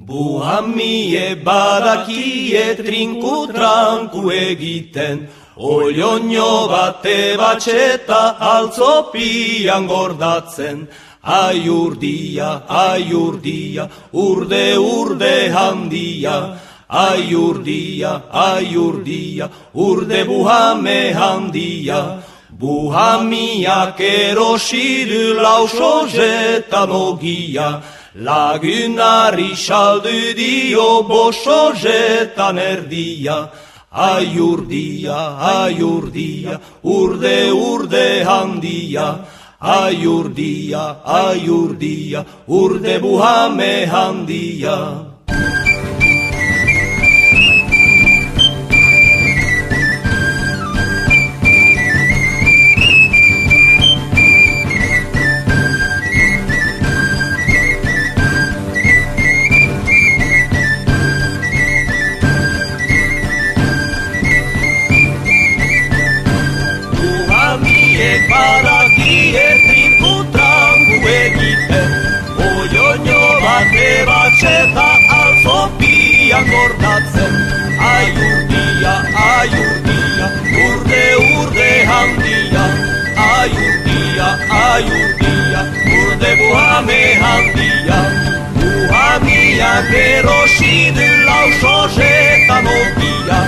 Buhamie badakie trinku tranku egiten, olioño bate batxeta altzopian gordatzen. Aiurdia, aiurdia, urde handia, aiurdia, aiurdia, urde buhame handia. Buhamiak erosidu lausozetan ogia, lagunari saldu dio bosozetan erdia. Aiurdia, aiurdia, urde handia, aiurdia, aiurdia, urde buhame handia. Badakie trinku tranku egiten, olioño bate batxeta altzopian gordatzen. Aiurdia, aiurdia, urde handia, aiurdia, aiurdia, urde buhame handia. Buhamiak erosidu lausozetan ogia,